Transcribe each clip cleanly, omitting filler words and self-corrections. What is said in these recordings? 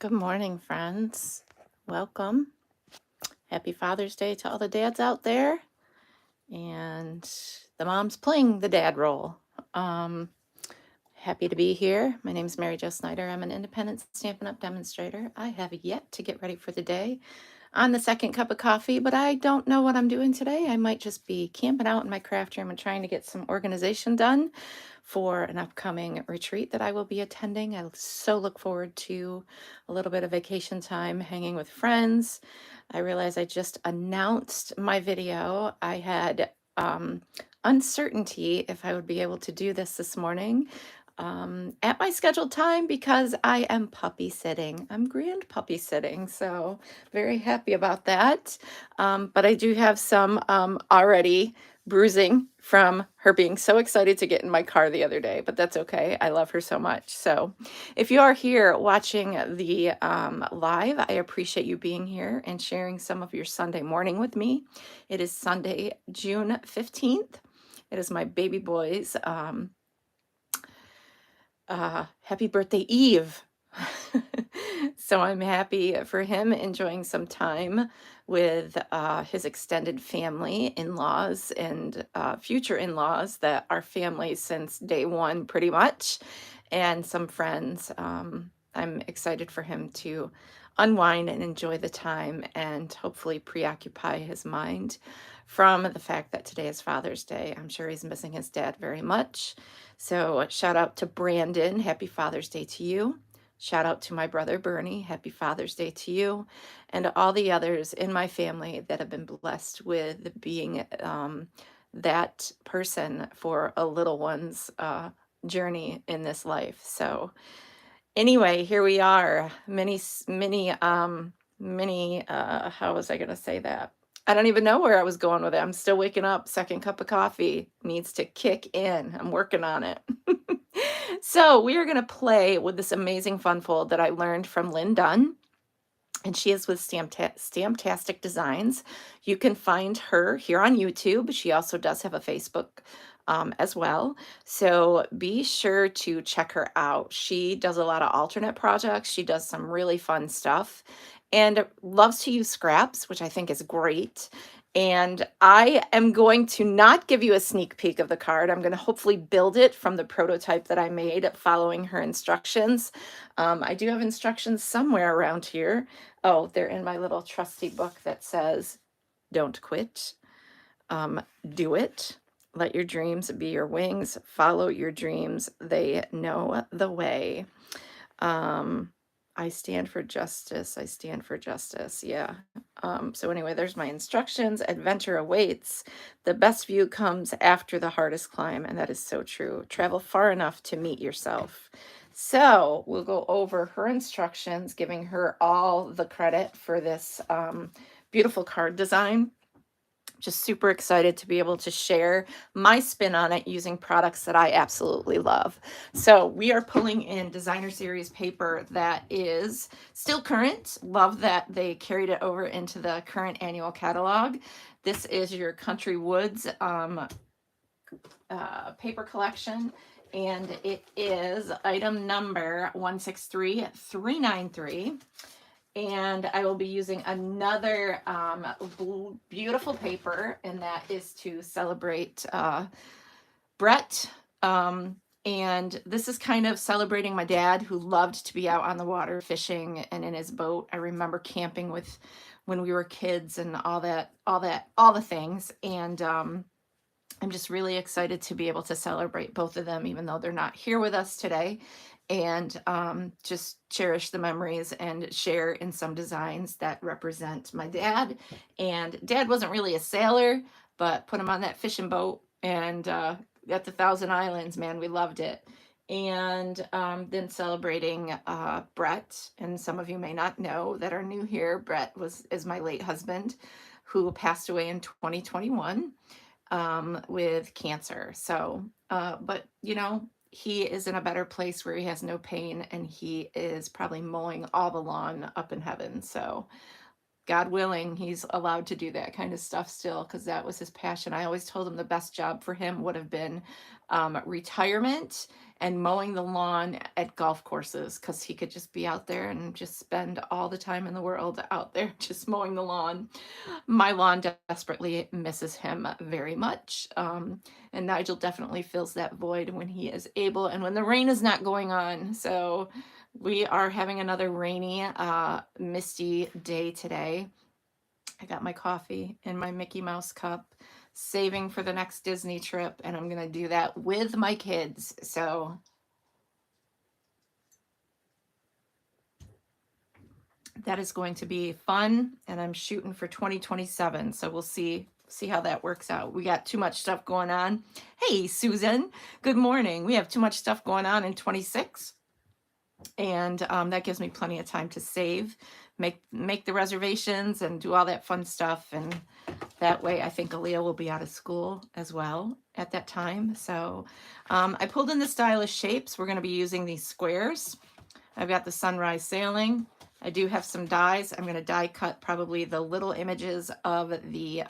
Good morning, friends. Welcome. Happy Father's Day to all the dads out there. And the mom's playing the dad role. Um, Happy to be here. My name is Mary Jo Snyder. I'm an independent Stampin' Up! Demonstrator. I have yet to get ready for the day on the second cup of coffee, but I don't know what I'm doing today. I might just be camping out in my craft room and trying to get some organization done for an upcoming retreat that I will be attending. I so look forward to a little bit of vacation time hanging with friends. I realize I just announced my video. I had uncertainty if I would be able to do this morning at my scheduled time because I am puppy sitting. I'm grand puppy sitting, so very happy about that. But I do have some already bruising from her being so excited to get in my car the other day, but that's okay. I love her so much. So if you are here watching the live, I appreciate you being here and sharing some of your Sunday morning with me. It is Sunday, June 15th. It is my baby boy's happy birthday eve. So I'm happy for him enjoying some time with his extended family, in-laws, and future in-laws that are family since day one, pretty much, and some friends. I'm excited for him to unwind and enjoy the time and hopefully preoccupy his mind from the fact that today is Father's Day. I'm sure he's missing his dad very much. So shout out to Brandon. Happy Father's Day to you. Shout out to my brother Bernie. Happy Father's Day to you. And all the others in my family that have been blessed with being that person for a little one's journey in this life. So anyway, here we are. How was I going to say that? I don't even know where I was going with it. I'm still waking up. Second cup of coffee needs to kick in. I'm working on it. So we are going to play with this amazing fun fold that I learned from Lynn Dunn. And she is with Stamptastic Designs. You can find her here on YouTube. She also does have a Facebook as well. So be sure to check her out. She does a lot of alternate projects. She does some really fun stuff and loves to use scraps, which I think is great. And I am going to not give you a sneak peek of the card. I'm going to hopefully build it from the prototype that I made following her instructions. I do have instructions somewhere around here. Oh, they're in my little trusty book that says, don't quit, do it. Let your dreams be your wings. Follow your dreams. They know the way. I stand for justice. I stand for justice. Yeah. So anyway, there's my instructions. Adventure awaits. The best view comes after the hardest climb. And that is so true. Travel far enough to meet yourself. So we'll go over her instructions, giving her all the credit for this beautiful card design. Just super excited to be able to share my spin on it using products that I absolutely love. So we are pulling in designer series paper that is still current. Love that they carried it over into the current annual catalog. This is your Country Woods paper collection, and it is item number 163393. And I will be using another beautiful paper, and that is to celebrate Brett. And this is kind of celebrating my dad, who loved to be out on the water fishing and in his boat. I remember camping with when we were kids and all the things. And I'm just really excited to be able to celebrate both of them, even though they're not here with us today, and just cherish the memories and share in some designs that represent my dad. And Dad wasn't really a sailor, but put him on that fishing boat and at the Thousand Islands, man, we loved it. And then celebrating Brett, and some of you may not know that are new here, Brett is my late husband, who passed away in 2021 with cancer. So, but you know, he is in a better place where he has no pain, and he is probably mowing all the lawn up in heaven. So God willing, he's allowed to do that kind of stuff still, because that was his passion. I always told him the best job for him would have been retirement and mowing the lawn at golf courses, because he could just be out there and just spend all the time in the world out there just mowing the lawn. My lawn desperately misses him very much. And Nigel definitely fills that void when he is able and when the rain is not going on. So we are having another rainy, misty day today. I got my coffee in my Mickey Mouse cup, saving for the next Disney trip, and I'm going to do that with my kids. So that is going to be fun, and I'm shooting for 2027. So we'll see how that works out. We got too much stuff going on. Hey, Susan, good morning. We have too much stuff going on in 26. And that gives me plenty of time to save, make the reservations and do all that fun stuff. And that way I think Aaliyah will be out of school as well at that time. So I pulled in the stylish shapes. We're going to be using these squares. I've got the sunrise sailing. I do have some dies. I'm going to die cut probably the little images of the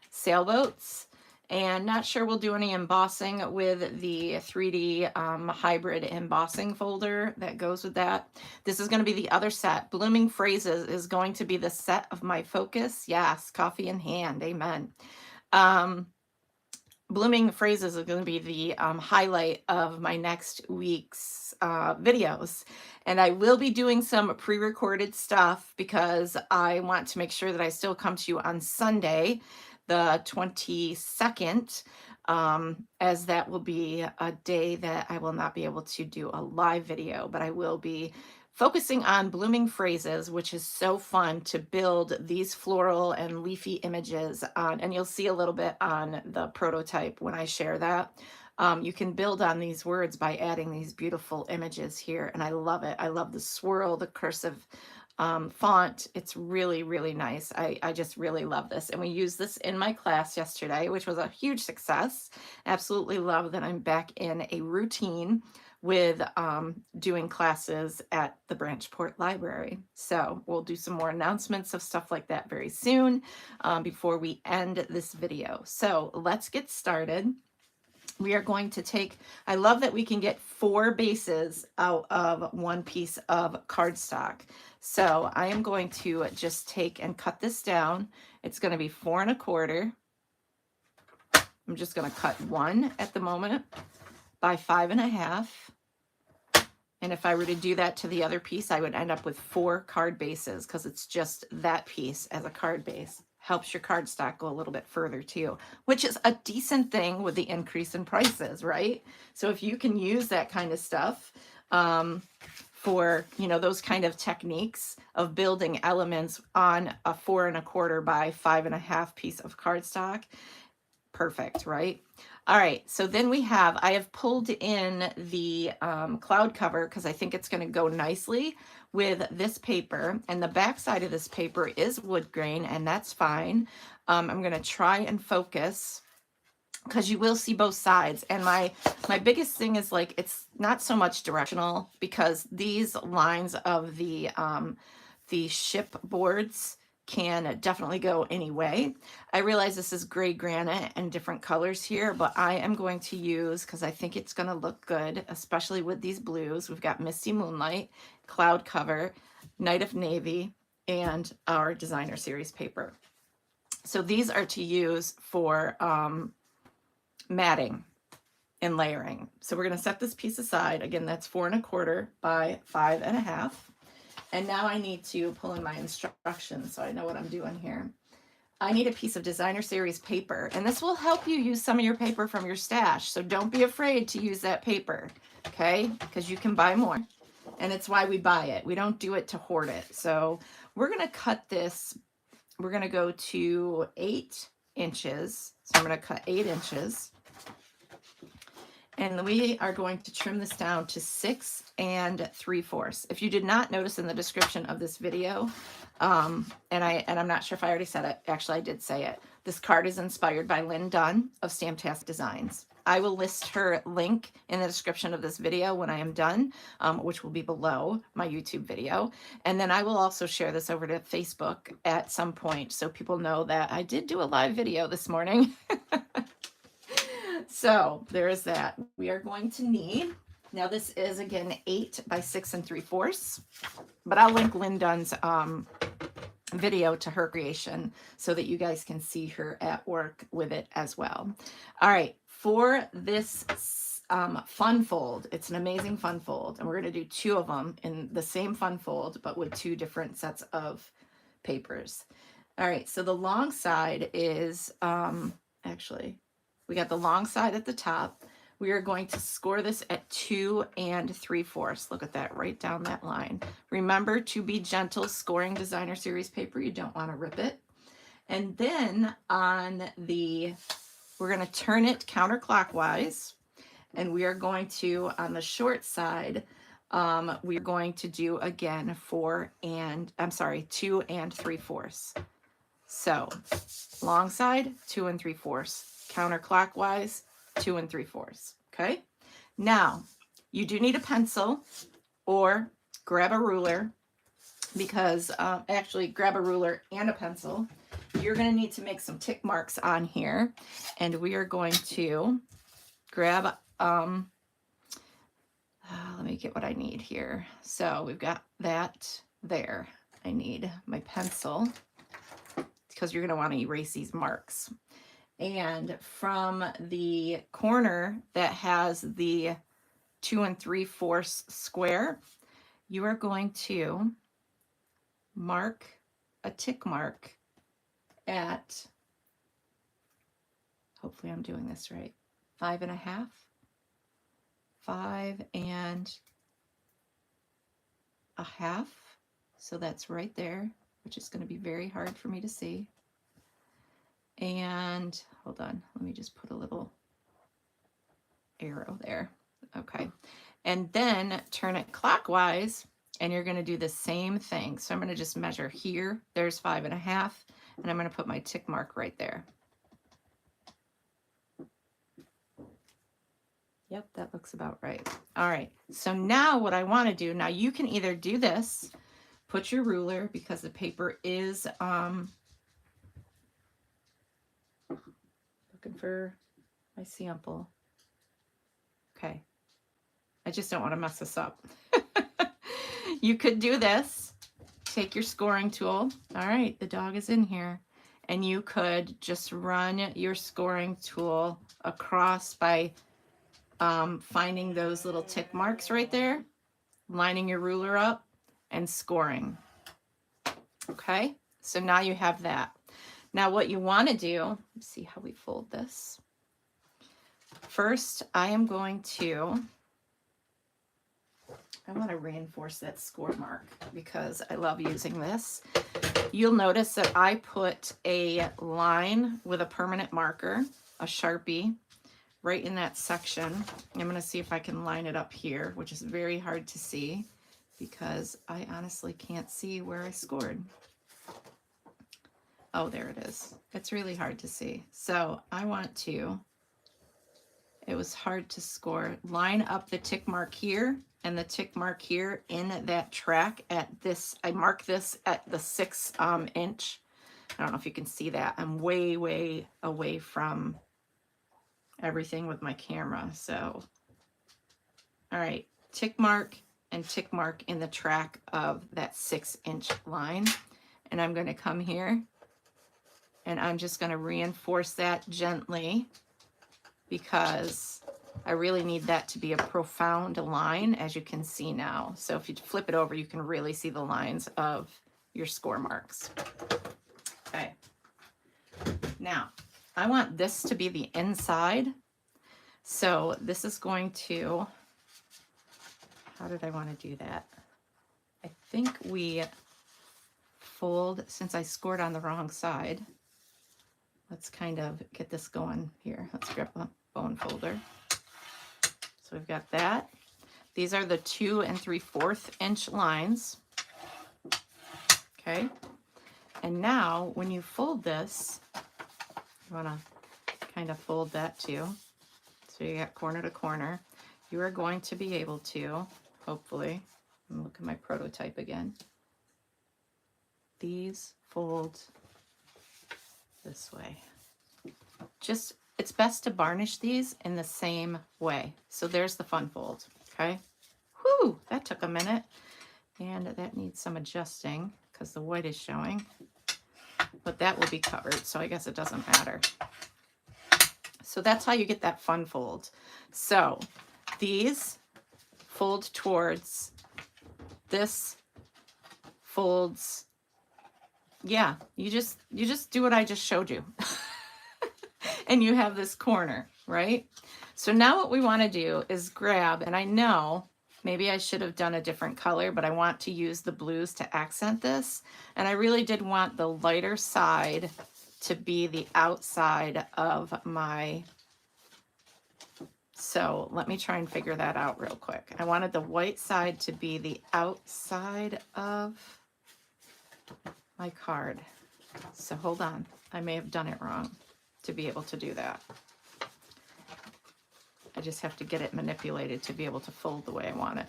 sailboats. And not sure we'll do any embossing with the 3D hybrid embossing folder that goes with that. This is going to be the other set. Blooming Phrases is going to be the set of my focus. Yes, coffee in hand. Amen. Blooming Phrases is going to be the highlight of my next week's videos. And I will be doing some pre-recorded stuff because I want to make sure that I still come to you on Sunday, the 22nd, as that will be a day that I will not be able to do a live video, but I will be focusing on Blooming Phrases, which is so fun to build these floral and leafy images on, and you'll see a little bit on the prototype when I share that. You can build on these words by adding these beautiful images here, and I love it. I love the swirl, the cursive font. It's really, really nice. I just really love this. And we used this in my class yesterday, which was a huge success. Absolutely love that I'm back in a routine with doing classes at the Branchport Library. So we'll do some more announcements of stuff like that very soon before we end this video. So let's get started. We are going to take, I love that we can get 4 bases out of one piece of cardstock. So I am going to just take and cut this down. It's going to be 4 1/4. I'm just going to cut 1 at the moment by 5 1/2. And if I were to do that to the other piece, I would end up with 4 card bases because it's just that piece as a card base. Helps your cardstock go a little bit further too, which is a decent thing with the increase in prices, right? So if you can use that kind of stuff for, you know, those kind of techniques of building elements on a 4 1/4 by 5 1/2 piece of cardstock, perfect, right? All right, so then I have pulled in the cloud cover because I think it's going to go nicely with this paper, and the back side of this paper is wood grain, and that's fine. I'm going to try and focus because you will see both sides, and my biggest thing is like it's not so much directional because these lines of the ship boards can definitely go any way. I realize this is gray granite and different colors here, but I am going to use, because I think it's going to look good, especially with these blues. We've got Misty Moonlight, Cloud Cover, Night of Navy, and our designer series paper. So these are to use for matting and layering. So we're going to set this piece aside. Again, that's 4 1/4 by 5 1/2. And now I need to pull in my instructions so I know what I'm doing here. I need a piece of designer series paper, and this will help you use some of your paper from your stash. So don't be afraid to use that paper, okay? Because you can buy more, and it's why we buy it. We don't do it to hoard it. So we're going to cut this. We're going to go to 8 inches. So I'm going to cut 8 inches. And we are going to trim this down to 6 3/4. If you did not notice in the description of this video, and I'm not sure if I already said it, actually I did say it, This card is inspired by Lynn Dunn of Stamptastic Designs. I will list her link in the description of this video when I am done, which will be below my YouTube video. And then I will also share this over to Facebook at some point so people know that I did do a live video this morning. So there is that. We are going to need, now this is again 8 by 6 3/4, but I'll link Lynn Dunn's video to her creation so that you guys can see her at work with it as well. All right, for this fun fold, it's an amazing fun fold, and we're going to do 2 of them in the same fun fold, but with 2 different sets of papers. All right, so the long side is, actually, we got the long side at the top. We are going to score this at 2 3/4. Look at that, right down that line. Remember to be gentle scoring designer series paper. You don't want to rip it. And then on the, we're going to turn it counterclockwise. And we are going to, on the short side, we're going to do again 2 3/4. So long side, 2 3/4. Counterclockwise, 2 3/4. Okay. Now you do need a pencil or grab a ruler, because actually grab a ruler and a pencil. You're going to need to make some tick marks on here, and we are going to grab, let me get what I need here. So we've got that there. I need my pencil because you're going to want to erase these marks. And from the corner that has the 2 3/4 square, you are going to mark a tick mark at, hopefully I'm doing this right, 5 1/2, 5 1/2. So that's right there, which is going to be very hard for me to see. And hold on, let me just put a little arrow there. Okay. And then turn it clockwise, and you're going to do the same thing. So I'm going to just measure here. There's 5 1/2, and I'm going to put my tick mark right there. Yep, that looks about right. All right. So now what I want to do, now you can either do this, put your ruler, because the paper is, looking for my sample. Okay. I just don't want to mess this up. You could do this. Take your scoring tool. All right, the dog is in here. And you could just run your scoring tool across by finding those little tick marks right there, lining your ruler up, and scoring. Okay, so now you have that. Now what you want to do, let's see how we fold this. First, I want to reinforce that score mark because I love using this. You'll notice that I put a line with a permanent marker, a Sharpie, right in that section. I'm going to see if I can line it up here, which is very hard to see because I honestly can't see where I scored. Oh, there it is. It's really hard to see. So I want to, it was hard to score, line up the tick mark here and the tick mark here in that track at this. I mark this at the 6 inch. I don't know if you can see that. I'm way, way away from everything with my camera. So, all right, tick mark and tick mark in the track of that 6 inch line. And I'm going to come here and I'm just going to reinforce that gently because I really need that to be a profound line, as you can see now. So if you flip it over, you can really see the lines of your score marks. Okay. Now, I want this to be the inside. So this is going to, how did I want to do that? I think we fold, since I scored on the wrong side. Let's kind of get this going here. Let's grab a bone folder. So we've got that. These are the 2 3/4 inch lines. Okay. And now when you fold this, You want to kind of fold that too. So you got corner to corner. You are going to be able to, hopefully, look at my prototype again. These fold this way. Just, it's best to varnish these in the same way. So there's the fun fold, okay? Whew, that took a minute. And that needs some adjusting because the white is showing. But that will be covered, so I guess it doesn't matter. So that's how you get that fun fold. So these fold towards, this folds, yeah, you just do what I just showed you. And you have this corner, right? So now what we want to do is grab, and I know maybe I should have done a different color, but I want to use the blues to accent this. And I really did want the lighter side to be the outside of my, so let me try and figure that out real quick. I wanted the white side to be the outside of my card. So hold on, I may have done it wrong to be able to do that. I just have to get it manipulated to be able to fold the way I want it.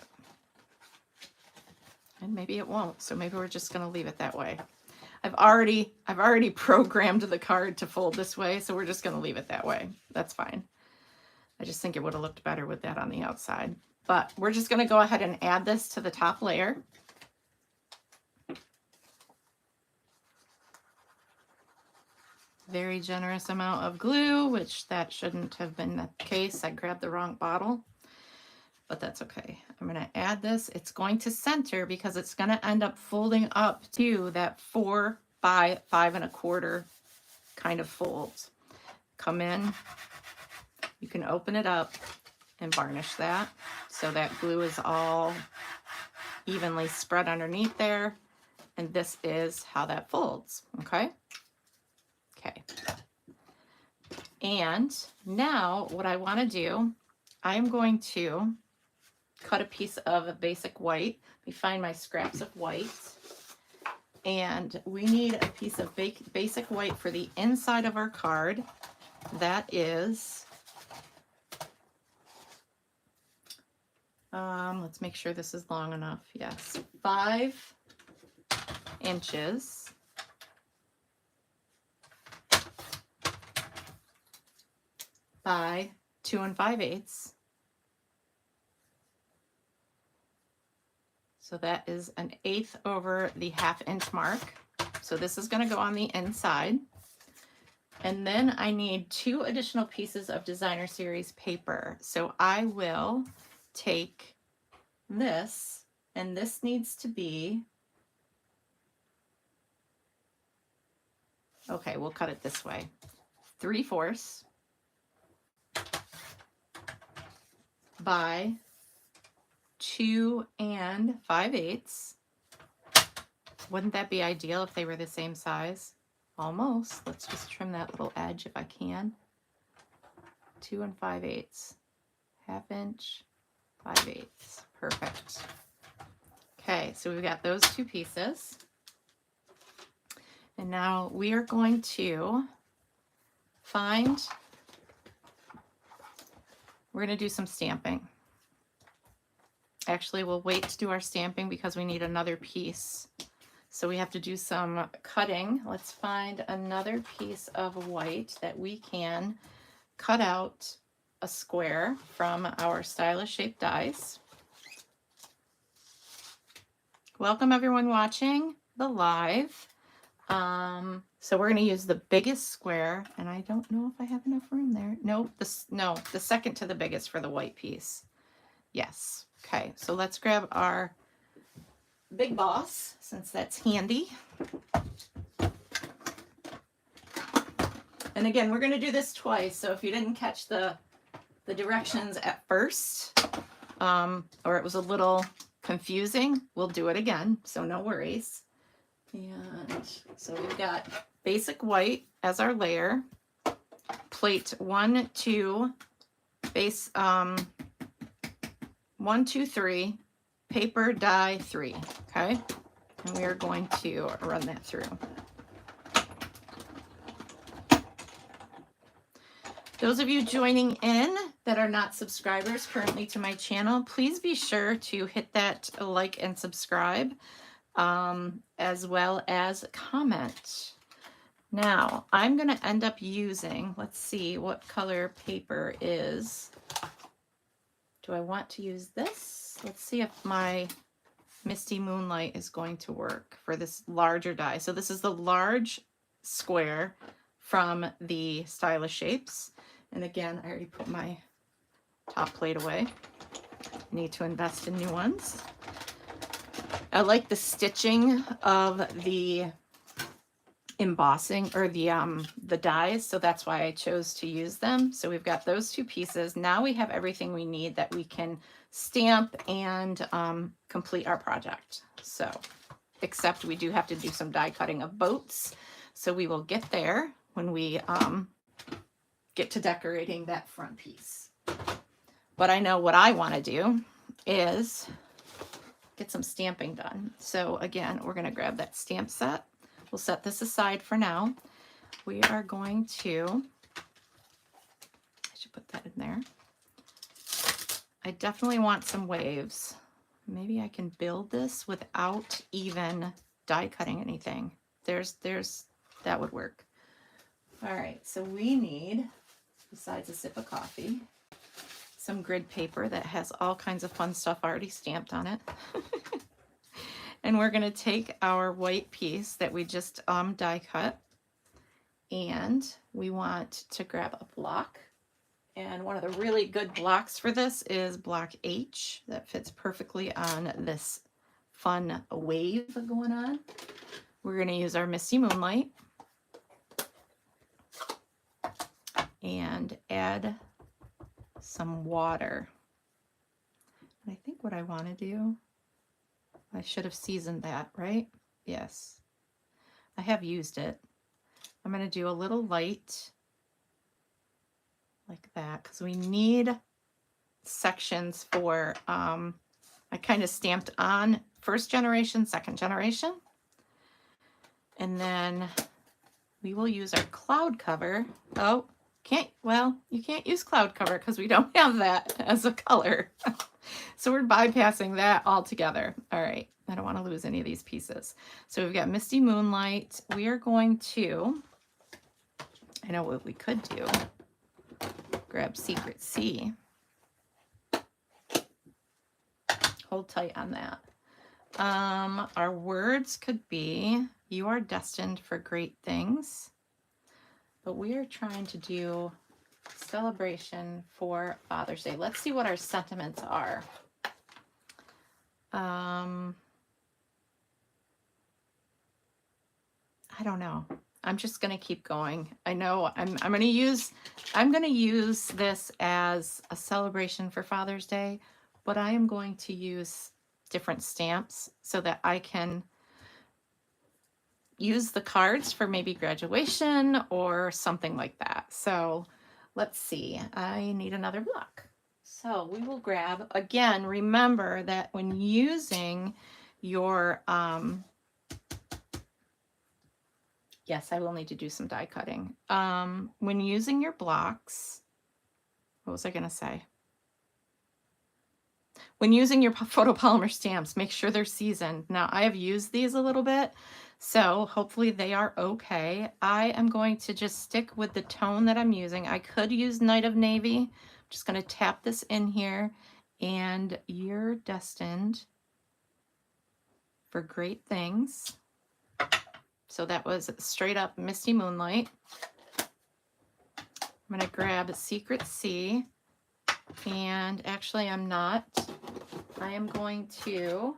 And maybe it won't, so maybe we're just gonna leave it that way. I've already programmed the card to fold this way, so we're just gonna leave it that way. That's fine. I just think it would have looked better with that on the outside. But we're just gonna go ahead and add this to the top layer. Very generous amount of glue, which that shouldn't have been the case. I grabbed the wrong bottle, but that's okay. I'm going to add this. It's going to center because it's going to end up folding up to that 4 by 5 1/4 kind of folds. Come in, you can open it up and varnish that so that glue is all evenly spread underneath there. And this is how that folds, okay? Okay. And now what I want to do, I'm going to cut a piece of a basic white. Let me find my scraps of white. And we need a piece of basic white for the inside of our card. That is, let's make sure this is long enough. Yes, 5 inches. By 2 5/8. So that is an 1/8 over the 1/2 inch mark. So this is going to go on the inside. And then I need 2 additional pieces of designer series paper. So I will take this, and this needs to be, okay, we'll cut it this way. 3/4 by 2 5/8. Wouldn't that be ideal if they were the same size? Almost. Let's just trim that little edge if I can. 2 5/8. 1/2 inch, 5/8. Perfect. Okay, so we've got those 2 pieces. And now we are going to we're going to do some stamping. Actually, we'll wait to do our stamping because we need another piece. So we have to do some cutting. Let's find another piece of white that we can cut out a square from our stylish shaped dies. Welcome everyone watching the live. So we're going to use the biggest square, and I don't know if I have enough room there. No, the second to the biggest for the white piece. Yes. Okay, so let's grab our big boss, since that's handy. And again, we're going to do this twice, so if you didn't catch the directions at first, or it was a little confusing, we'll do it again, so no worries. And so we've got basic white as our layer, plate 1, 2, base 1, 2, 3, paper die 3, okay? And we are going to run that through. Those of you joining in that are not subscribers currently to my channel, please be sure to hit that like and subscribe, as well as comment. Now, I'm going to end up using, let's see what color paper is. Do I want to use this? Let's see if my Misty Moonlight is going to work for this larger die. So this is the large square from the Stylish Shapes. And again, I already put my top plate away. Need to invest in new ones. I like the stitching of the embossing or the dies, so that's why I chose to use them. So we've got those two pieces. Now we have everything we need that we can stamp and complete our project. So, except we do have to do some die cutting of boats. So we will get there when we get to decorating that front piece. But I know what I want to do is get some stamping done. So again, we're going to grab that stamp set. We'll set this aside for now. We are going to, I should put that in there. I definitely want some waves. Maybe I can build this without even die cutting anything. That would work. All right, so we need, besides a sip of coffee, some grid paper that has all kinds of fun stuff already stamped on it. And we're going to take our white piece that we just die cut, and we want to grab a block. And one of the really good blocks for this is block H. That fits perfectly on this fun wave going on. We're going to use our Misty Moonlight and add some water. And I think what I want to do, I should have seasoned that, right? Yes, I have used it. I'm going to do a little light like that because we need sections for, I kind of stamped on first generation, second generation. And then we will use our cloud cover. Oh, you can't use cloud cover because we don't have that as a color. So we're bypassing that altogether. All right, I don't want to lose any of these pieces. So we've got Misty Moonlight. We are going to, I know what we could do. Grab Secret C. Hold tight on that. Our words could be, you are destined for great things. But we are trying to do celebration for Father's Day. Let's see what our sentiments are. I don't know. I'm just going to keep going. I know I'm going to use this as a celebration for Father's Day, but I am going to use different stamps so that I can use the cards for maybe graduation or something like that. So let's see. I need another block. So we will grab, again, remember that when using your, yes, I will need to do some die cutting. When using your blocks, what was I going to say? When using your photopolymer stamps, make sure they're seasoned. Now, I have used these a little bit, so hopefully they are okay. I am going to just stick with the tone that I'm using. I could use Night of Navy. I'm just going to tap this in here, and you're destined for great things. So that was straight up Misty Moonlight. I'm going to grab a Secret C, and actually I'm not. I am going to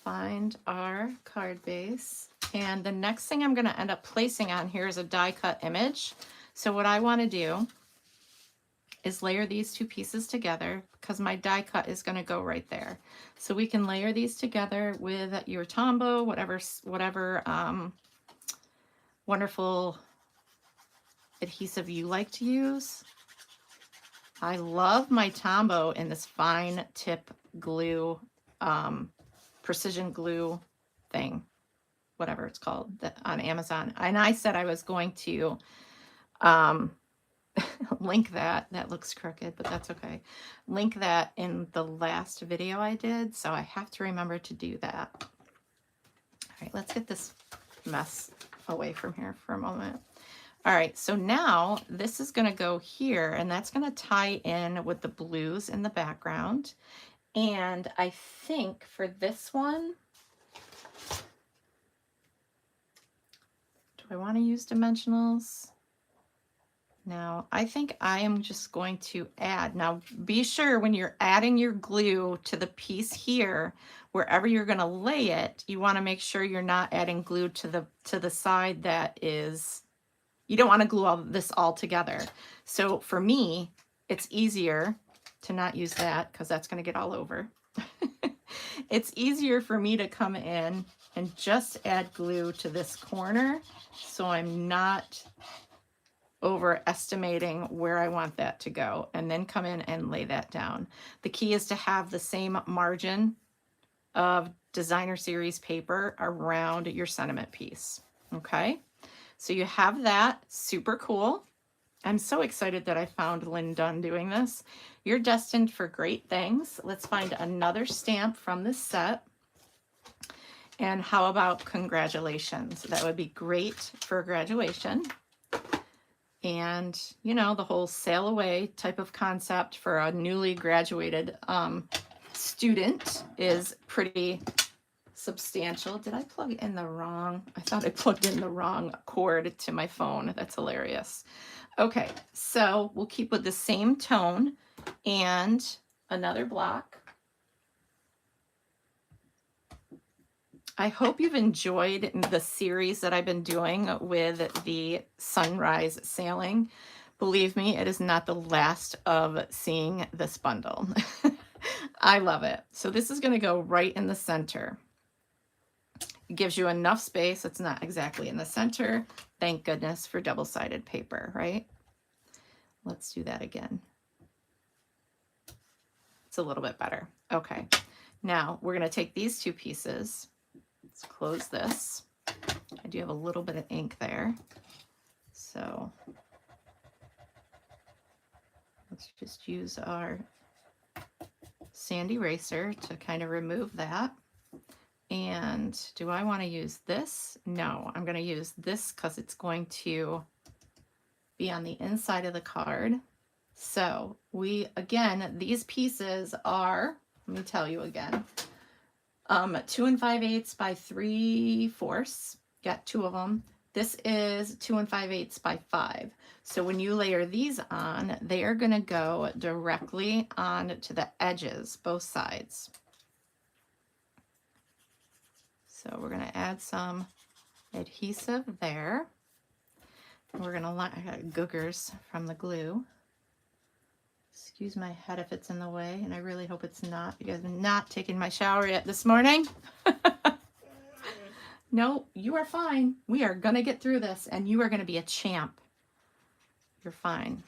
find our card base, and the next thing I'm going to end up placing on here is a die cut image. So what I want to do is layer these two pieces together because my die cut is going to go right there. So we can layer these together with your Tombow, whatever wonderful adhesive you like to use. I love my Tombow in this fine tip glue, precision glue thing, whatever it's called, on Amazon. And I said I was going to Um, link that. That looks crooked, but that's okay. Link that in the last video I did, so I have to remember to do that. All right, let's get this mess away from here for a moment. All right, so now this is going to go here, and that's going to tie in with the blues in the background. And I think for this one, do I want to use dimensionals? No, I think I am just going to add. Now, be sure when you're adding your glue to the piece here, wherever you're going to lay it, you want to make sure you're not adding glue to the side that is, you don't want to glue all this all together. So for me, it's easier to not use that because that's going to get all over. It's easier for me to come in and just add glue to this corner so I'm not overestimating where I want that to go, and then come in and lay that down. The key is to have the same margin of designer series paper around your sentiment piece. Okay, so you have that. Super cool. I'm so excited that I found Lynn Dunn doing this. You're destined for great things. Let's find another stamp from this set. And how about congratulations? That would be great for graduation. And, you know, the whole sail away type of concept for a newly graduated student is pretty substantial. Did I plug in the wrong? I thought I plugged in the wrong cord to my phone. That's hilarious. Okay, so we'll keep with the same tone and another block. I hope you've enjoyed the series that I've been doing with the sunrise sailing. Believe me, it is not the last of seeing this bundle. I love it. So this is going to go right in the center. It gives you enough space. It's not exactly in the center. Thank goodness for double-sided paper, right? Let's do that again. It's a little bit better. Okay. Now we're going to take these two pieces. Let's close this. I do have a little bit of ink there. So let's just use our sand eraser to kind of remove that. And do I want to use this? No, I'm going to use this because it's going to be on the inside of the card. So again, these pieces are, let me tell you again, 2 5/8 by 3/4. Got two of them. This is 2 5/8 by 5. So when you layer these on, they are going to go directly on to the edges, both sides. So we're going to add some adhesive there. We're going to, I got googers from the glue. Excuse my head if it's in the way, and I really hope it's not, because I'm not taking my shower yet this morning. No, you are fine. We are going to get through this, and you are going to be a champ. You're fine.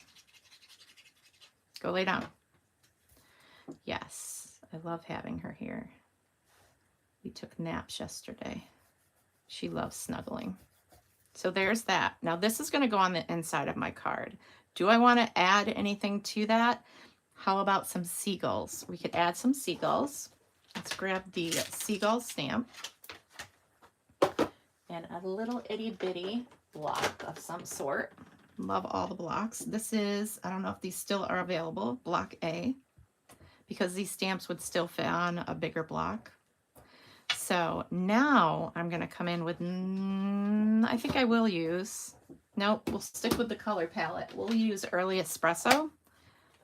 Go lay down. Yes, I love having her here. We took naps yesterday. She loves snuggling. So there's that. Now this is going to go on the inside of my card. Do I want to add anything to that? How about some seagulls? We could add some seagulls. Let's grab the seagull stamp and a little itty bitty block of some sort. Love all the blocks. This is, I don't know if these still are available, block A, because these stamps would still fit on a bigger block. So now I'm going to come in with, I think I will use, nope, we'll stick with the color palette. We'll use Early Espresso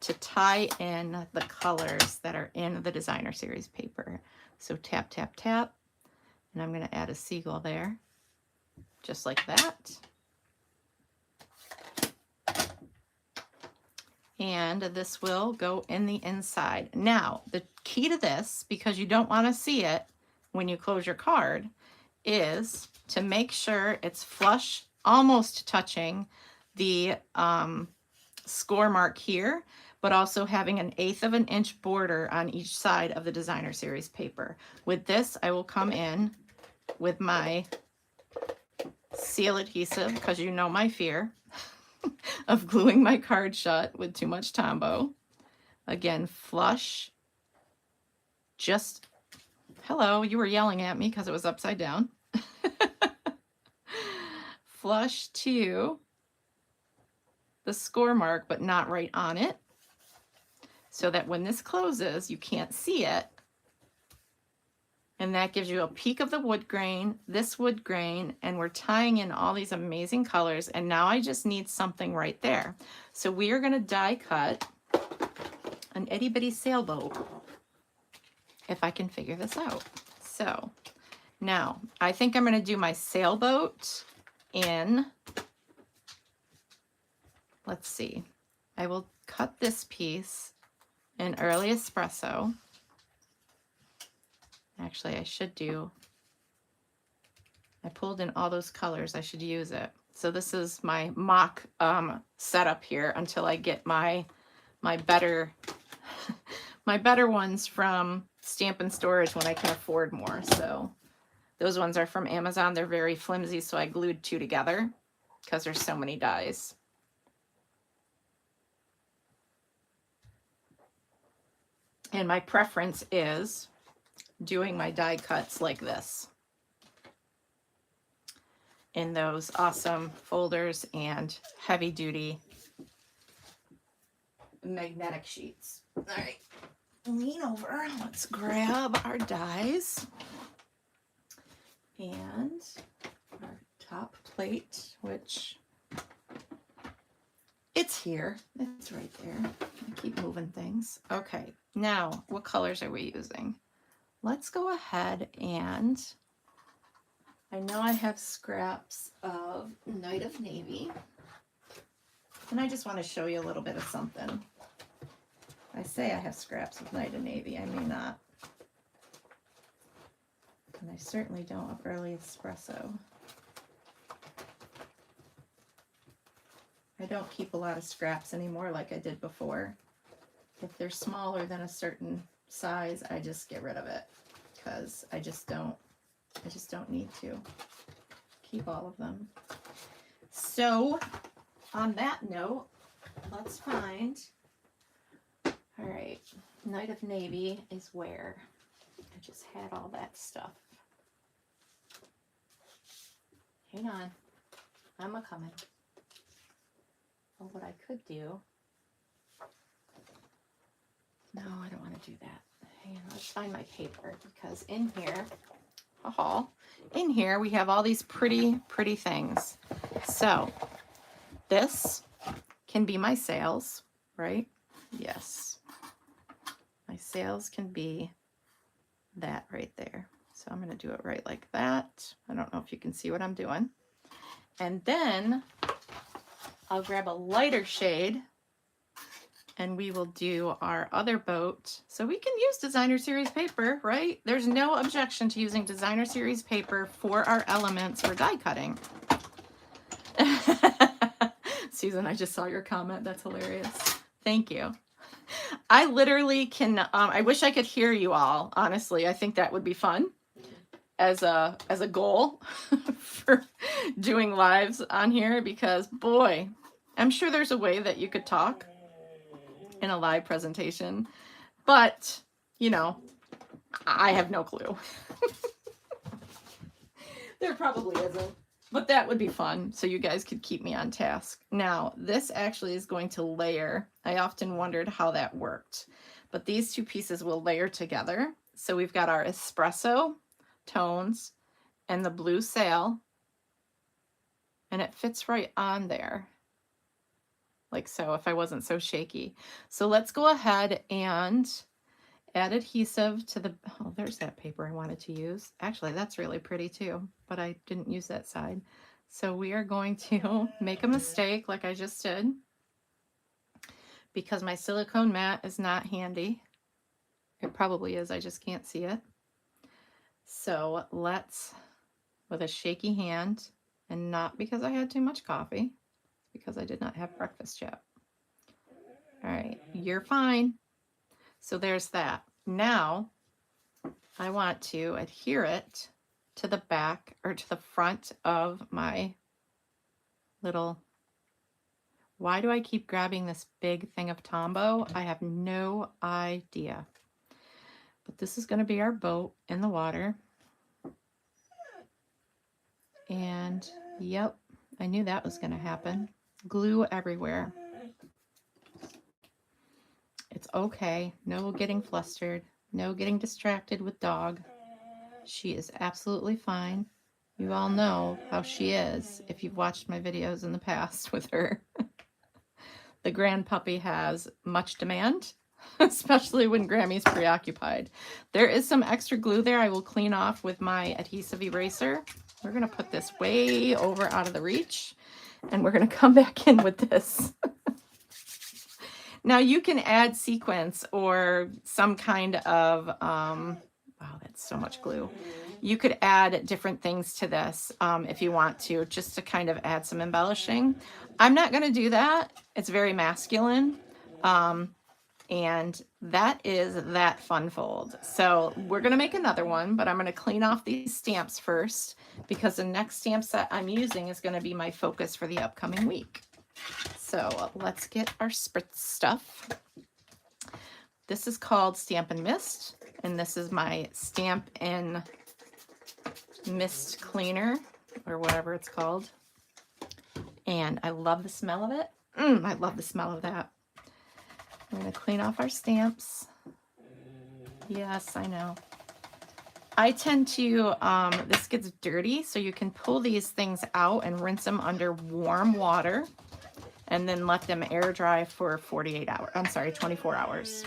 to tie in the colors that are in the designer series paper. So tap, tap, tap, and I'm going to add a seagull there, just like that. And this will go in the inside. Now, the key to this, because you don't want to see it when you close your card, is to make sure it's flush, almost touching the score mark here, but also having an 1/8 of an inch border on each side of the designer series paper. With this, I will come in with my seal adhesive, because you know my fear. of gluing my card shut with too much Tombow. Again, flush, just, hello, you were yelling at me because it was upside down. Flush to the score mark, but not right on it, so that when this closes, you can't see it. And that gives you a peek of the wood grain, this wood grain, and we're tying in all these amazing colors. And now I just need something right there. So we are going to die cut an itty bitty sailboat, if I can figure this out. So now I think I'm going to do my sailboat in, let's see, I will cut this piece in early espresso. Actually, I should do, I pulled in all those colors, I should use it. So this is my mock setup here until I get my better my better ones from Stamp and Storage when I can afford more. So those ones are from Amazon. They're very flimsy, so I glued two together because there's so many dies. And my preference is doing my die cuts like this in those awesome folders and heavy duty magnetic sheets. All right, lean over. Let's grab our dies and our top plate, which it's here. It's right there. I keep moving things. Okay, now what colors are we using? Let's go ahead and, I know I have scraps of Night of Navy, and I just want to show you a little bit of something. I say I have scraps of Night of Navy, I may not. And I certainly don't of Early Espresso. I don't keep a lot of scraps anymore like I did before. If they're smaller than a certain size, I just get rid of it because I just don't need to keep all of them. So on that note, let's find, all right, Night of Navy is where I just had all that stuff. Hang on, I'm a-coming. Well, what I could do, no, I don't want to do that. Hang on, let's find my paper, because in here, in here we have all these pretty things. So this can be my sails, right? Yes. My sails can be that right there. So I'm going to do it right like that. I don't know if you can see what I'm doing. And then I'll grab a lighter shade and we will do our other boat. So we can use designer series paper, right? There's no objection to using designer series paper for our elements for die cutting. Susan, I just saw your comment. That's hilarious. Thank you. I literally can, I wish I could hear you all, honestly. I think that would be fun as a goal for doing lives on here, because boy, I'm sure there's a way that you could talk in a live presentation, but you know, I have no clue. There probably isn't, but that would be fun, so you guys could keep me on task. Now, this actually is going to layer. I often wondered how that worked, but these two pieces will layer together. So we've got our espresso tones and the blue sail, and it fits right on there, like so, if I wasn't so shaky. So let's go ahead and add adhesive to the, oh, there's that paper I wanted to use. Actually, that's really pretty too, but I didn't use that side. So we are going to make a mistake like I just did, because my silicone mat is not handy. It probably is, I just can't see it. So let's, with a shaky hand, and not because I had too much coffee, because I did not have breakfast yet. All right, you're fine. So there's that. Now I want to adhere it to the back or to the front of my little Why do I keep grabbing this big thing of Tombow? I have no idea. But this is going to be our boat in the water. And yep, I knew that was going to happen. Glue everywhere. It's okay. No getting flustered. No getting distracted with dog. She is absolutely fine. You all know how she is if you've watched my videos in the past with her. The grand puppy has much demand, especially when Grammy's preoccupied. There is some extra glue there I will clean off with my adhesive eraser. We're going to put this way over out of the reach, and we're going to come back in with this. Now you can add sequins or some kind of, wow, that's so much glue. You could add different things to this if you want to, just to kind of add some embellishing. I'm not going to do that. It's very masculine. And that is that fun fold. So we're going to make another one, but I'm going to clean off these stamps first because the next stamp set I'm using is going to be my focus for the upcoming week. So let's get our spritz stuff. This is called Stamp and Mist, and this is my Stamp and Mist cleaner, or whatever it's called. And I love the smell of it. I love the smell of that. We're going to clean off our stamps. Yes, I know. I tend to, this gets dirty, so you can pull these things out and rinse them under warm water and then let them air dry for 24 hours,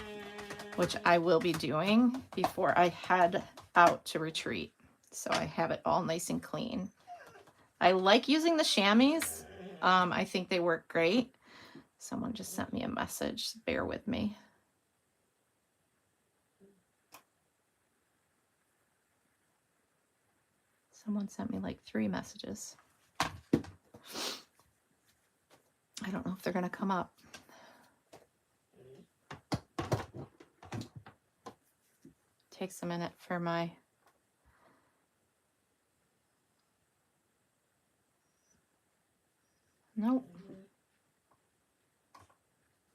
which I will be doing before I head out to retreat. So I have it all nice and clean. I like using the chamois. I think they work great. Someone just sent me a message. Bear with me. Someone sent me like 3 messages. I don't know if they're going to come up. Takes a minute for my... Nope.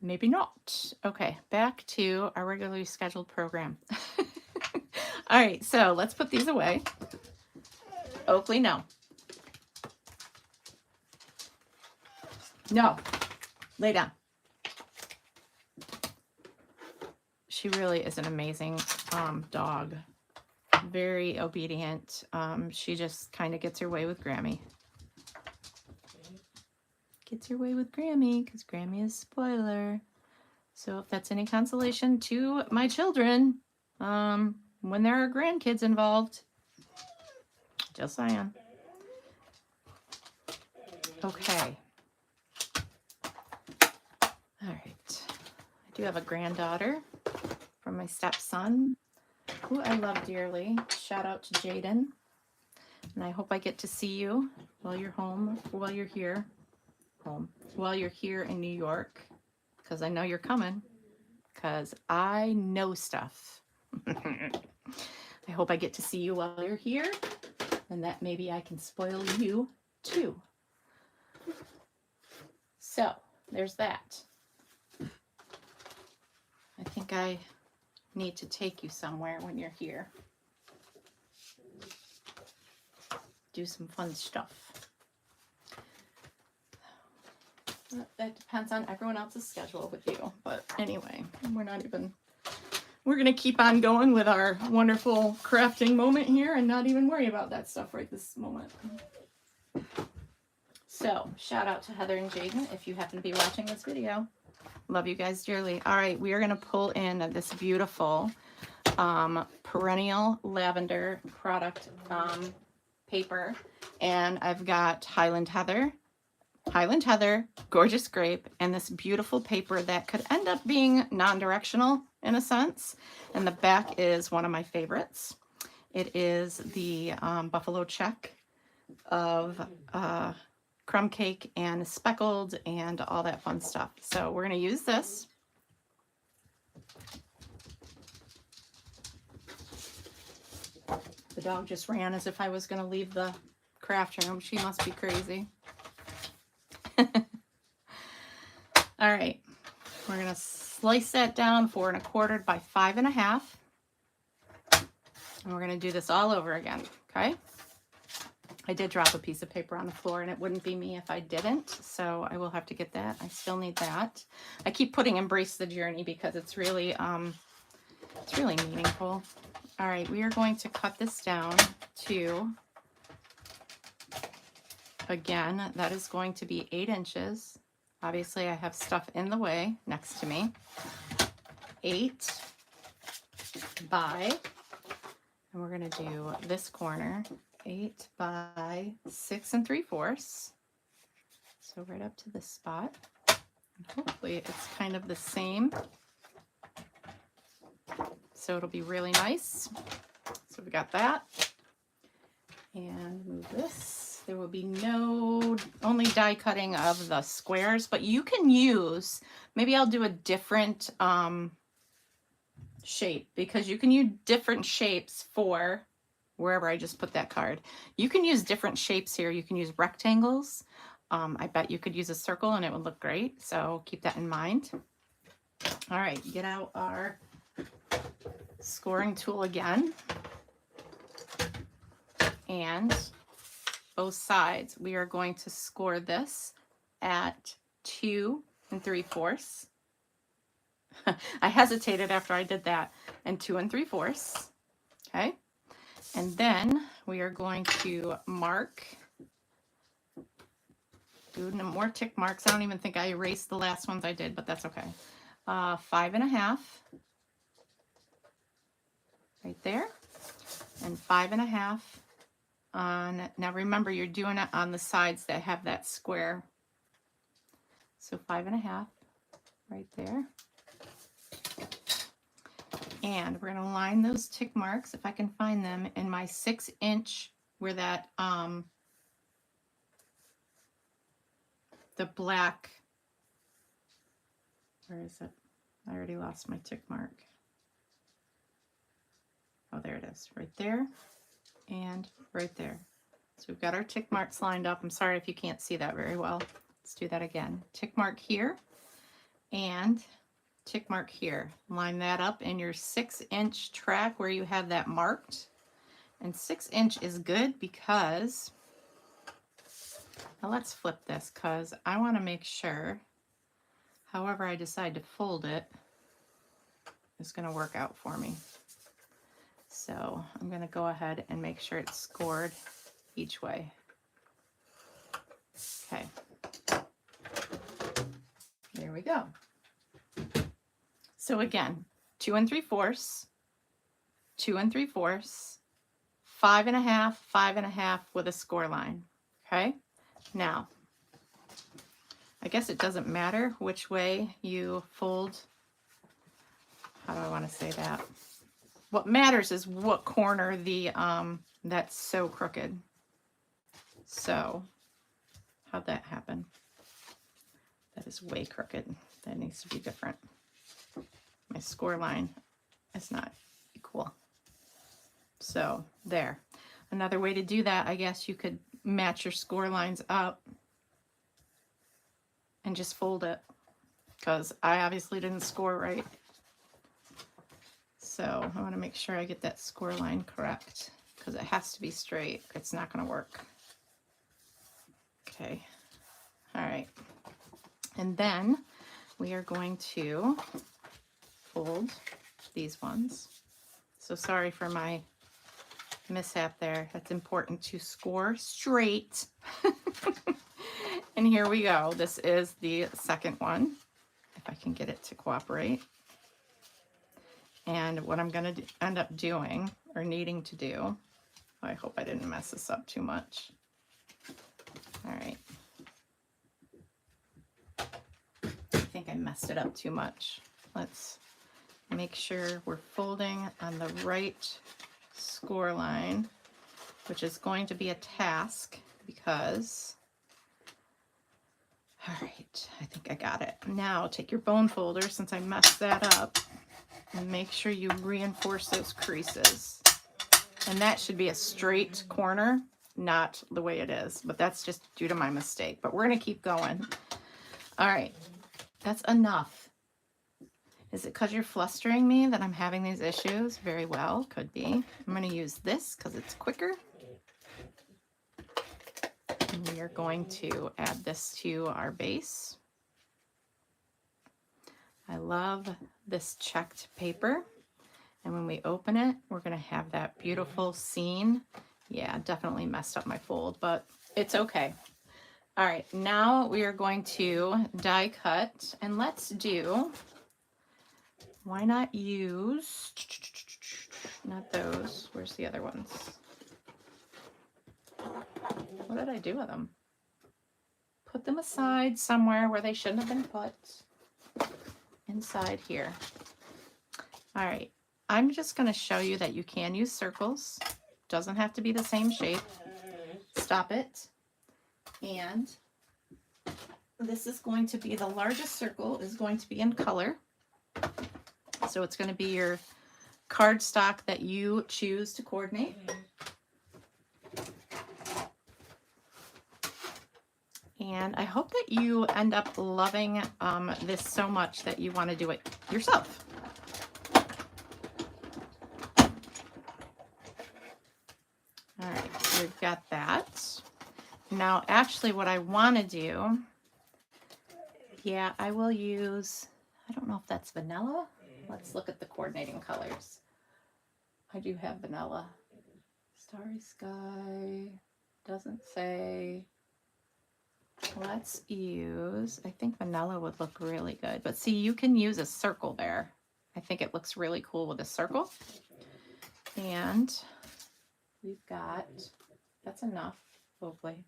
Maybe not. Okay, back to our regularly scheduled program. All right, so let's put these away. Oakley, no. No, lay down. She really is an amazing dog. Very obedient. She just kind of gets her way with Grammy. Gets her way with Grammy because Grammy is spoiler. So if that's any consolation to my children, when there are grandkids involved, just saying. Okay. All right. I do have a granddaughter from my stepson, who I love dearly. Shout out to Jaden. And I hope I get to see you while you're home, while you're here. While you're here in New York, because I know you're coming, because I know stuff. I hope I get to see you while you're here, and that maybe I can spoil you too. So there's that. I think I need to take you somewhere when you're here. Do some fun stuff. That depends on everyone else's schedule with you. But anyway, we're going to keep on going with our wonderful crafting moment here and not even worry about that stuff right this moment. So shout out to Heather and Jaden if you happen to be watching this video. Love you guys dearly. All right, we are going to pull in this beautiful perennial lavender product paper. And I've got Highland Heather, Gorgeous Grape, and this beautiful paper that could end up being non-directional in a sense. And the back is one of my favorites. It is the buffalo check of crumb cake and speckled and all that fun stuff. So we're going to use this. The dog just ran as if I was going to leave the craft room. She must be crazy. All right, we're gonna slice that down 4 1/4 by 5 1/2. And we're gonna do this all over again, okay? I did drop a piece of paper on the floor and it wouldn't be me if I didn't, so I will have to get that. I still need that. I keep putting embrace the journey because it's really meaningful. All right, we are going to cut this down to, again, that is going to be 8 inches. Obviously I have stuff in the way next to me. 8 by, and we're gonna do this corner, 8 by 6 3/4. So right up to this spot. And hopefully it's kind of the same. So it'll be really nice. So we got that. And move this. There will be no, only die cutting of the squares, but you can use, maybe I'll do a different shape, because you can use different shapes for wherever I just put that card. You can use different shapes here. You can use rectangles. I bet you could use a circle and it would look great. So keep that in mind. All right, get out our scoring tool again. And both sides, we are going to score this at 2 3/4. I hesitated after I did that, and 2 3/4. Okay. And then we are going to mark, do more tick marks. I don't even think I erased the last ones I did, but that's okay. 5 1/2 right there, and 5 1/2 on, now remember you're doing it on the sides that have that square. So 5 1/2 right there. And we're going to line those tick marks, if I can find them, in my 6 inch where that the black, where is it? I already lost my tick mark. Oh, there it is, right there and right there. So we've got our tick marks lined up. I'm sorry if you can't see that very well. Let's do that again. Tick mark here and tick mark here. Line that up in your 6 inch track where you have that marked. And 6 inch is good because, now let's flip this, because I want to make sure however I decide to fold it is going to work out for me. So I'm going to go ahead and make sure it's scored each way. Okay. There we go. So again, 2 3/4, 2 3/4, 5 1/2, 5 1/2 with a score line. Okay. Now, I guess it doesn't matter which way you fold. How do I want to say that? What matters is what corner the that's so crooked. So how'd that happen? That is way crooked. That needs to be different. My score line is not equal. So there. Another way to do that, I guess you could match your score lines up and just fold it, because I obviously didn't score right. So I want to make sure I get that score line correct, because it has to be straight. It's not going to work. Okay. All right. And then we are going to fold these ones. So sorry for my mishap there. That's important to score straight. And here we go. This is the second one, if I can get it to cooperate. And what I'm going to end up doing, or needing to do, I hope I didn't mess this up too much. All right. I think I messed it up too much. Let's make sure we're folding on the right score line, which is going to be a task because, all right, I think I got it. Now take your bone folder, since I messed that up, and make sure you reinforce those creases. And that should be a straight corner, not the way it is, but that's just due to my mistake. But we're going to keep going. All right. That's enough. Is it because you're flustering me that I'm having these issues? Very well, could be. I'm going to use this because it's quicker. And we are going to add this to our base. I love this checked paper. And when we open it, we're going to have that beautiful scene. Yeah, definitely messed up my fold, but it's okay. All right, now we are going to die cut, and let's do, why not use, not those, where's the other ones? What did I do with them? Put them aside somewhere where they shouldn't have been put. Inside here. All right, I'm just going to show you that you can use circles. Doesn't have to be the same shape. Stop it. And this is going to be, the largest circle is going to be in color. So it's going to be your cardstock that you choose to coordinate. And I hope that you end up loving this so much that you want to do it yourself. All right, so we've got that. Now, actually, what I want to do, yeah, I will use, I don't know if that's vanilla. Let's look at the coordinating colors. I do have vanilla. Starry Sky, doesn't say. Let's use, I think vanilla would look really good. But see, you can use a circle there. I think it looks really cool with a circle. And we've got, that's enough, hopefully.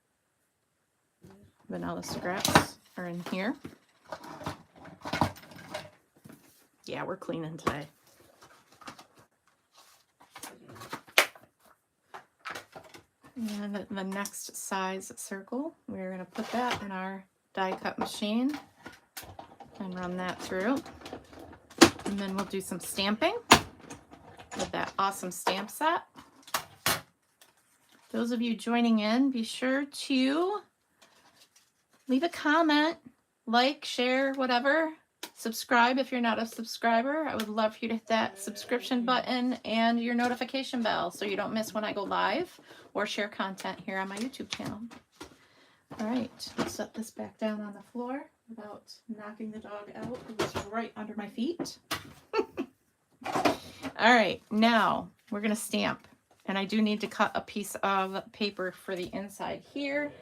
Vanilla scraps are in here. Yeah, we're cleaning today. And the next size circle, we're going to put that in our die cut machine and run that through. And then we'll do some stamping with that awesome stamp set. Those of you joining in, be sure to leave a comment, like, share, whatever. Subscribe if you're not a subscriber. I would love for you to hit that subscription button and your notification bell so you don't miss when I go live or share content here on my YouTube channel. All right, let's set this back down on the floor without knocking the dog out. It was right under my feet. All right, now we're going to stamp. And I do need to cut a piece of paper for the inside here.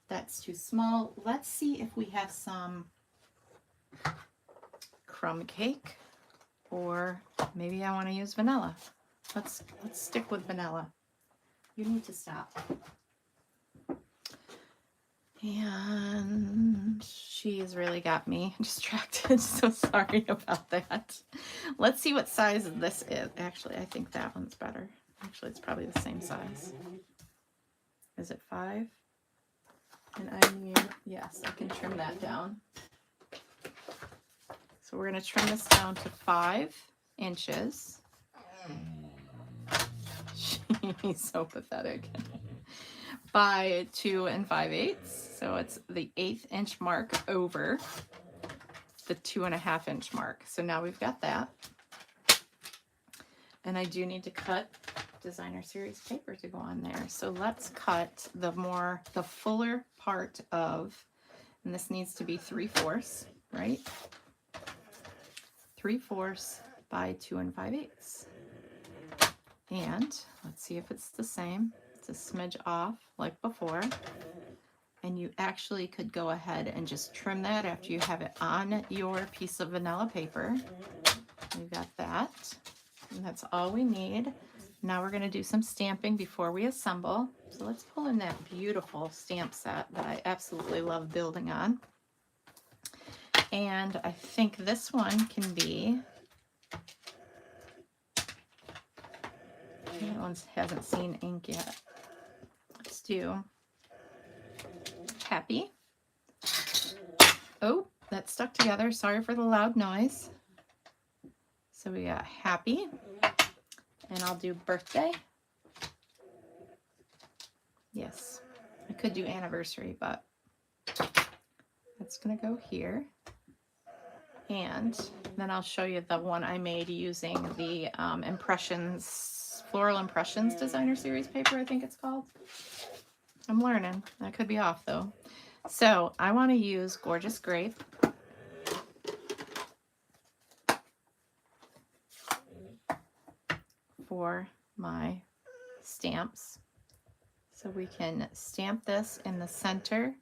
That's too small. Let's see if we have some crumb cake, or maybe I want to use vanilla. Let's stick with vanilla. You need to stop. And she has really got me distracted, so sorry about that. Let's see what size this is. Actually, I think that one's better. Actually, it's probably the same size. Is it 5? And I need, yes, I can trim that down. So we're going to trim this down to 5 inches. She's so pathetic. By 2 5/8. So it's the 1/8 inch mark over the 2.5 inch mark. So now we've got that. And I do need to cut designer series paper to go on there. So let's cut the fuller part of, and this needs to be 3/4, right? 3/4 by 2 5/8. And let's see if it's the same. It's a smidge off like before. And you actually could go ahead and just trim that after you have it on your piece of vanilla paper. We've got that. And that's all we need. Now we're going to do some stamping before we assemble. So let's pull in that beautiful stamp set that I absolutely love building on. And I think this one can be, that one hasn't seen ink yet. Let's do Happy. Oh, that stuck together. Sorry for the loud noise. So we got Happy. And I'll do Birthday. Yes, I could do Anniversary, but that's going to go here. And then I'll show you the one I made using the Floral Impressions Designer Series paper, I think it's called. I'm learning. I could be off though. So I want to use Gorgeous Grape. For my stamps. So we can stamp this in the center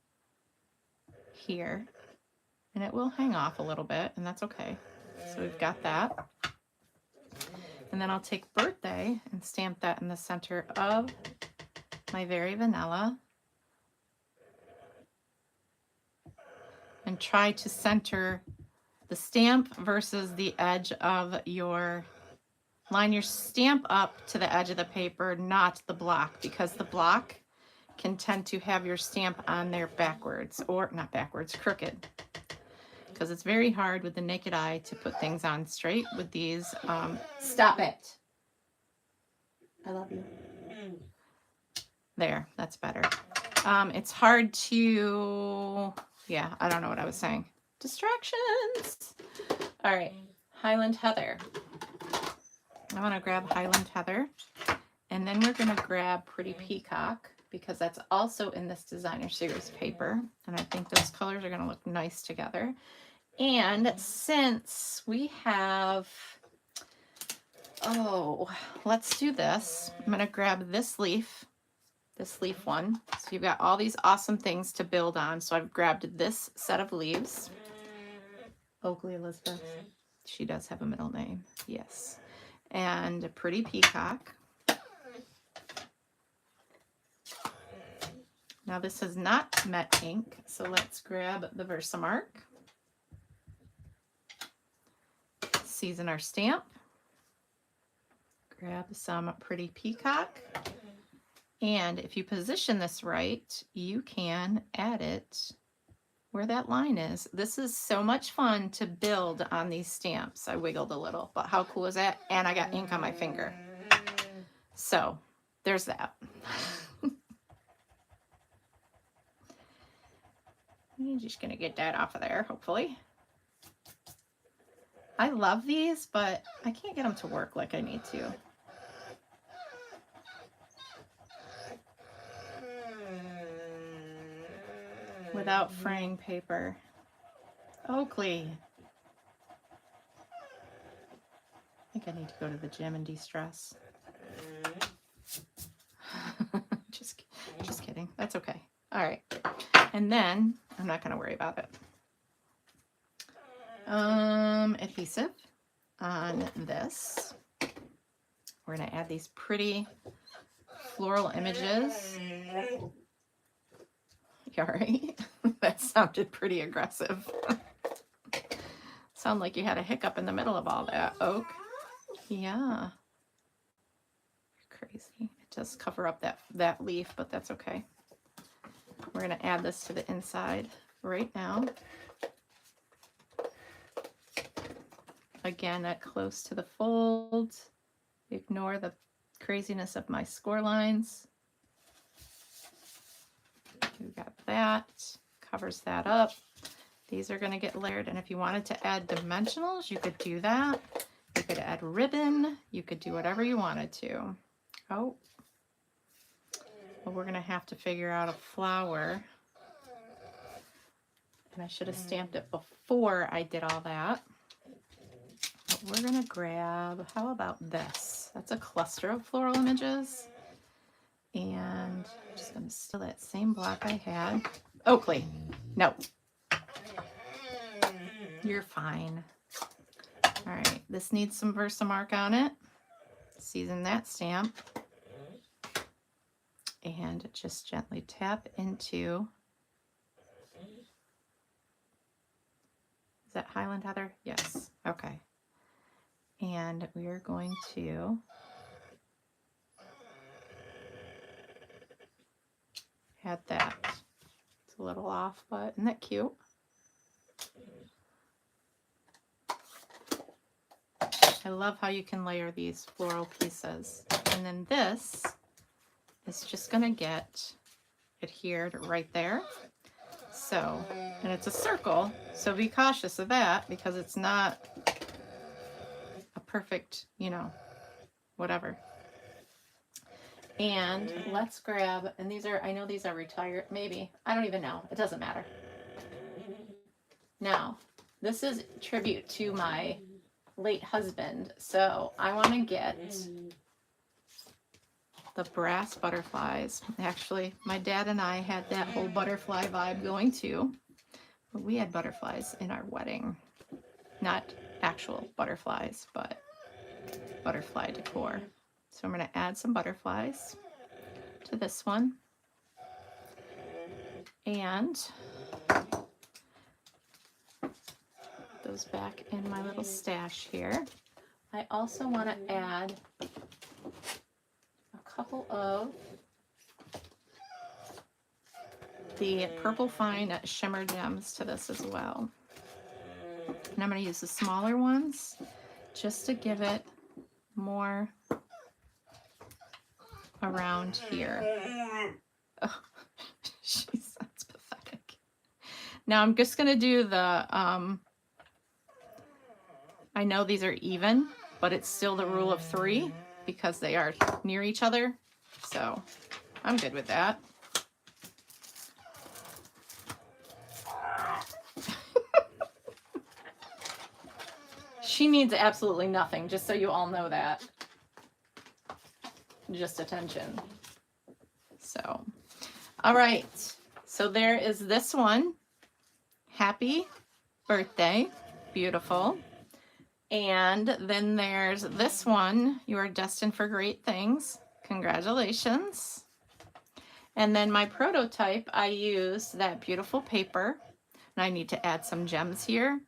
here, and it will hang off a little bit, and that's okay. So we've got that. And then I'll take Birthday and stamp that in the center of my Very Vanilla. And try to center the stamp versus the edge of your, line your stamp up to the edge of the paper, not the block, because the block can tend to have your stamp on there backwards, or not backwards, crooked. Because it's very hard with the naked eye to put things on straight with these. Stop it. I love you. There, that's better. It's hard to, yeah, I don't know what I was saying. Distractions. All right, Highland Heather. I want to grab Highland Heather, and then we're going to grab Pretty Peacock, because that's also in this Designer Series paper, and I think those colors are going to look nice together. And since we have, let's do this. I'm going to grab this leaf one. So you've got all these awesome things to build on. So I've grabbed this set of leaves. Oakley Elizabeth. She does have a middle name. Yes. And a Pretty Peacock. Now this is not Met ink, so let's grab the Versamark. Season our stamp. Grab some Pretty Peacock. And if you position this right, you can add it where that line is. This is so much fun to build on these stamps. I wiggled a little, but how cool is that? And I got ink on my finger. So there's that. I'm just gonna get that off of there, hopefully. I love these, but I can't get them to work like I need to. Without fraying paper. Oakley. I think I need to go to the gym and de-stress. just kidding. That's okay. All right. And then I'm not going to worry about it. Adhesive on this. We're going to add these pretty floral images. You all right? That sounded pretty aggressive. Sound like you had a hiccup in the middle of all that, Oak. Yeah. You're crazy. It does cover up that leaf, but that's okay. We're going to add this to the inside right now. Again, at close to the fold. Ignore the craziness of my score lines. We got that. Covers that up. These are going to get layered, and if you wanted to add dimensionals, you could do that. You could add ribbon. You could do whatever you wanted to. Oh. Well, we're going to have to figure out a flower. And I should have stamped it before I did all that. But we're going to grab, how about this? That's a cluster of floral images. And I'm just going to steal that same block I had. Oakley, no. You're fine. All right, this needs some Versamark on it. Season that stamp. And just gently tap into. Is that Highland Heather? Yes. Okay. And we are going to add that. It's a little off, but isn't that cute? I love how you can layer these floral pieces. And then this is just going to get adhered right there. So, and it's a circle, so be cautious of that because it's not a perfect, you know, whatever. And let's grab, and these are, I know these are retired, maybe, I don't even know, it doesn't matter. Now, this is tribute to my late husband, so I want to get the brass butterflies. Actually, my dad and I had that whole butterfly vibe going too. But we had butterflies in our wedding. Not actual butterflies, but butterfly decor. So I'm going to add some butterflies to this one. And those back in my little stash here. I also want to add a couple of the Purple Fine shimmer gems to this as well. And I'm going to use the smaller ones just to give it more around here. Oh, jeez, that's pathetic. Now I'm just going to do the, I know these are even, but it's still the rule of 3 because they are near each other. So I'm good with that. She needs absolutely nothing, just so you all know that. Just attention. So, all right. So there is this one. Happy birthday. Beautiful. And then there's this one. You are destined for great things. Congratulations. And then my prototype, I used that beautiful paper. And I need to add some gems here.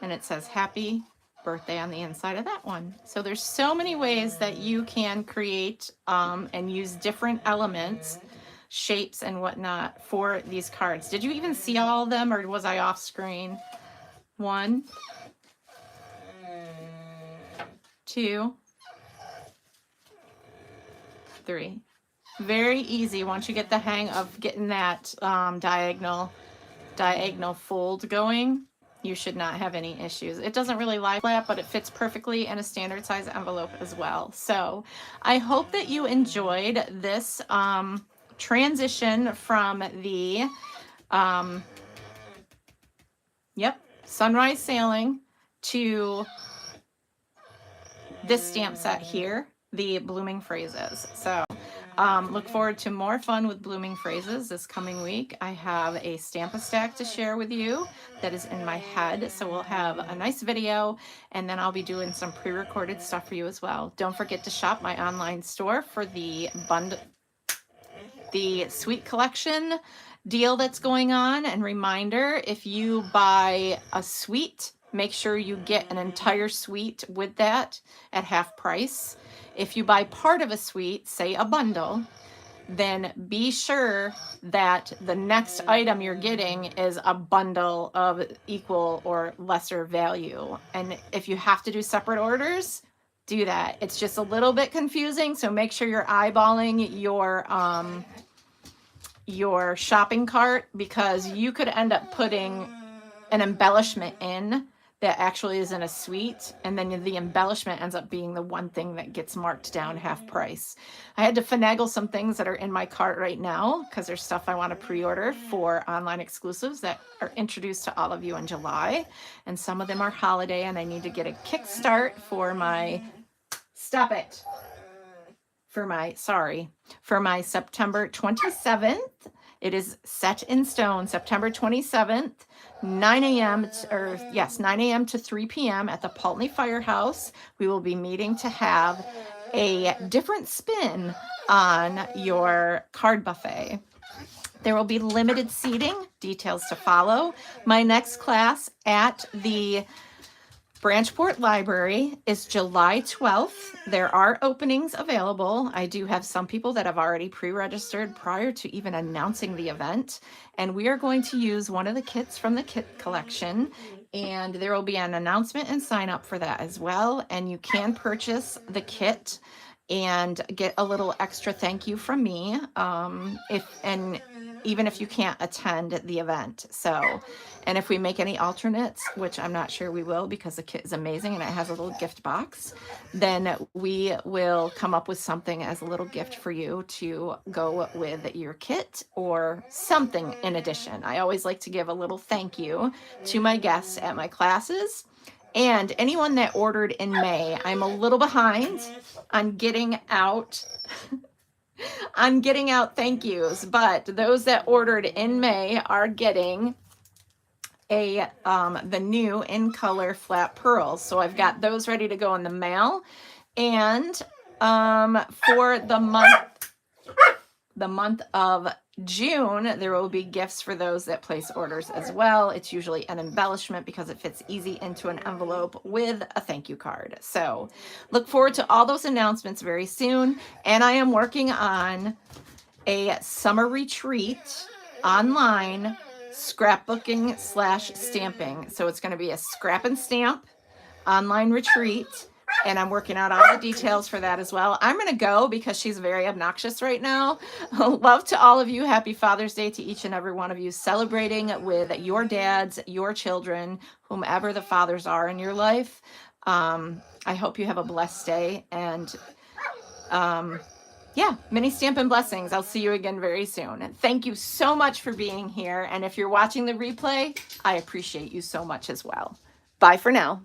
And it says happy birthday on the inside of that one. So there's so many ways that you can create and use different elements, shapes and whatnot for these cards. Did you even see all of them, or was I off screen? 1, 2, 3. Very easy once you get the hang of getting that diagonal fold going. You should not have any issues. It doesn't really lie flat, but it fits perfectly in a standard size envelope as well. So I hope that you enjoyed this transition from the sunrise sailing to this stamp set here, the blooming phrases. So look forward to more fun with blooming phrases this coming week. I have a Stamptastic to share with you that is in my head. So we'll have a nice video, and then I'll be doing some pre-recorded stuff for you as well. Don't forget to shop my online store for the Sweet Collection deal that's going on. And reminder, if you buy a suite, make sure you get an entire suite with that at half price. If you buy part of a suite, say a bundle, then be sure that the next item you're getting is a bundle of equal or lesser value. And if you have to do separate orders, do that. It's just a little bit confusing, so make sure you're eyeballing your shopping cart, because you could end up putting an embellishment in that actually is in a suite, and then the embellishment ends up being the one thing that gets marked down half price. I had to finagle some things that are in my cart right now because there's stuff I want to pre-order for online exclusives that are introduced to all of you in July, and some of them are holiday, and I need to get a kickstart for my for my September 27th. It is set in stone, September 27th, 9 a.m. to 3 p.m. at the Pulteney Firehouse. We will be meeting to have a different spin on your card buffet. There will be limited seating, details to follow. My next class at the Branchport Library is July 12th. There are openings available. I do have some people that have already pre-registered prior to even announcing the event. And we are going to use one of the kits from the kit collection. And there will be an announcement and sign up for that as well. And you can purchase the kit and get a little extra thank you from me. even if you can't attend the event. So, and if we make any alternates, which I'm not sure we will because the kit is amazing and it has a little gift box, then we will come up with something as a little gift for you to go with your kit or something in addition. I always like to give a little thank you to my guests at my classes. And anyone that ordered in May, I'm a little behind on getting out thank yous, but those that ordered in May are getting the new in color flat pearls. So I've got those ready to go in the mail. And for the month of June, there will be gifts for those that place orders as well. It's usually an embellishment because it fits easy into an envelope with a thank you card. So look forward to all those announcements very soon. And I am working on a summer retreat online scrapbooking / stamping. So it's going to be a scrap and stamp online retreat. And I'm working out all the details for that as well. I'm going to go because she's very obnoxious right now. Love to all of you. Happy Father's Day to each and every one of you, celebrating with your dads, your children, whomever the fathers are in your life. I hope you have a blessed day. And yeah, many stamp and blessings. I'll see you again very soon. And thank you so much for being here. And if you're watching the replay, I appreciate you so much as well. Bye for now.